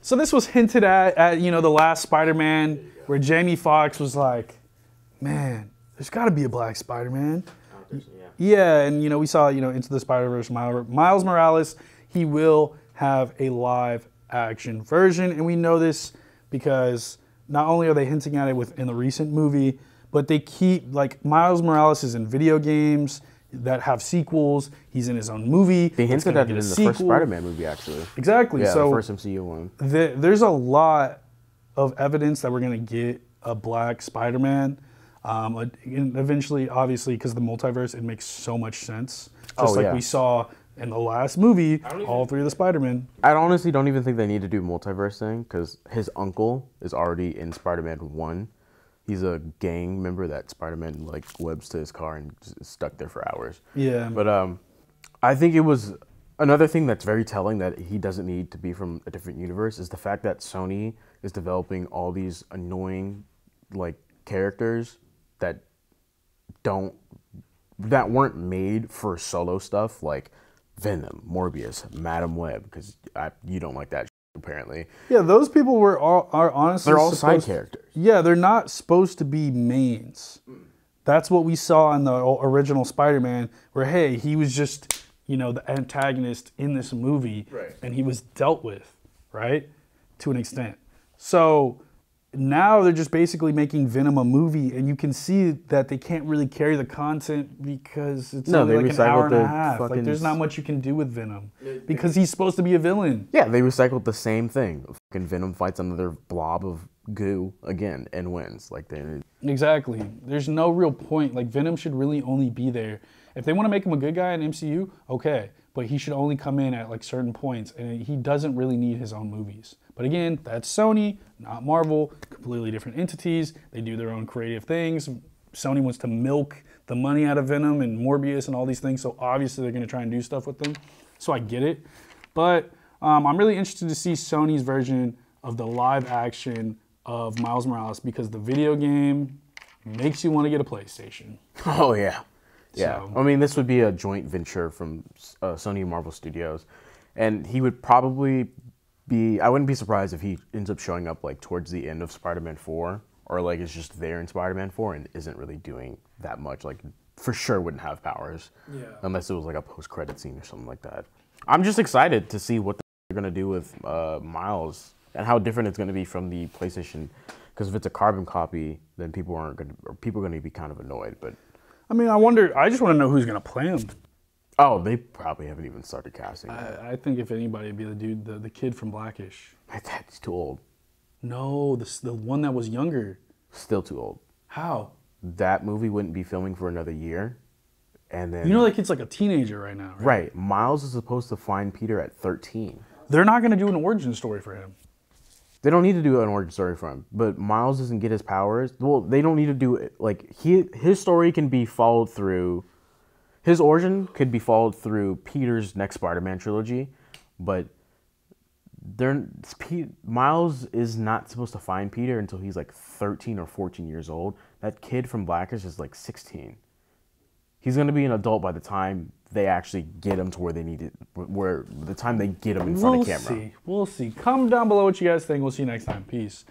So this was hinted at you know, the last Spider-Man, where Jamie Foxx was like, man, there's got to be a black Spider-Man. Yeah, and you know, we saw, you know, Into the Spider-Verse, Miles Morales, he will have a live action version, and we know this because not only are they hinting at it within the recent movie, but they keep, like, Miles Morales is in video games that have sequels. He's in his own movie. They hinted at it in the first Spider-Man movie, actually. Exactly. Yeah, so the first MCU one. There's a lot of evidence that we're going to get a black Spider-Man. And eventually, obviously, because of the multiverse, it makes so much sense. Just like we saw in the last movie, all three of the Spider-Men. I honestly don't even think they need to do multiverse thing, because his uncle is already in Spider-Man 1. He's a gang member that Spider-Man, like, webs to his car and is stuck there for hours. Yeah. But I think it was another thing that's very telling that he doesn't need to be from a different universe is the fact that Sony is developing all these annoying, like, characters that weren't made for solo stuff, like Venom, Morbius, Madam Web, because you don't like that apparently. Yeah, those people are honestly, they're all side characters. Yeah, they're not supposed to be mains. That's what we saw in the original Spider-Man, where, hey, he was just, you know, the antagonist in this movie, and he was dealt with, right, to an extent. So now they're just basically making Venom a movie, and you can see that they can't really carry the content because it's only like an hour and a half. Like, there's not much you can do with Venom because he's supposed to be a villain. Yeah, they recycled the same thing. Fucking Venom fights another blob of goo again and wins. Like, exactly. There's no real point. Like, Venom should really only be there. If they want to make him a good guy in MCU, okay, but he should only come in at, like, certain points, and he doesn't really need his own movies. But again, that's Sony, not Marvel, completely different entities. They do their own creative things. Sony wants to milk the money out of Venom and Morbius and all these things, so obviously they're going to try and do stuff with them. So I get it. But I'm really interested to see Sony's version of the live action of Miles Morales, because the video game makes you want to get a PlayStation. Oh, yeah. Yeah. So, I mean, this would be a joint venture from Sony and Marvel Studios. And he would probably I wouldn't be surprised if he ends up showing up, like, towards the end of Spider-Man 4, or, like, is just there in Spider-Man 4 and isn't really doing that much. Like, for sure wouldn't have powers. Yeah. Unless it was, like, a post-credit scene or something like that. I'm just excited to see what they're going to do with Miles and how different it's going to be from the PlayStation. Because if it's a carbon copy, then people are going to be kind of annoyed. But I mean, I just want to know who's going to play him. Oh, they probably haven't even started casting. I think if anybody, it'd be the dude, the kid from Blackish. That's too old. No, the one that was younger. Still too old. How? That movie wouldn't be filming for another year. And then, you know, that kid's like a teenager right now, right? Right. Miles is supposed to find Peter at 13. They're not going to do an origin story for him. They don't need to do an origin story for him. But Miles doesn't get his powers. Well, they don't need to do it. Like, his story can be followed through. His origin could be followed through Peter's next Spider-Man trilogy, but Miles is not supposed to find Peter until he's like 13 or 14 years old. That kid from Blackish is like 16. He's going to be an adult by the time they actually get him to where they need it, where the time they get him in front of camera. We'll see. Comment down below what you guys think. We'll see you next time. Peace.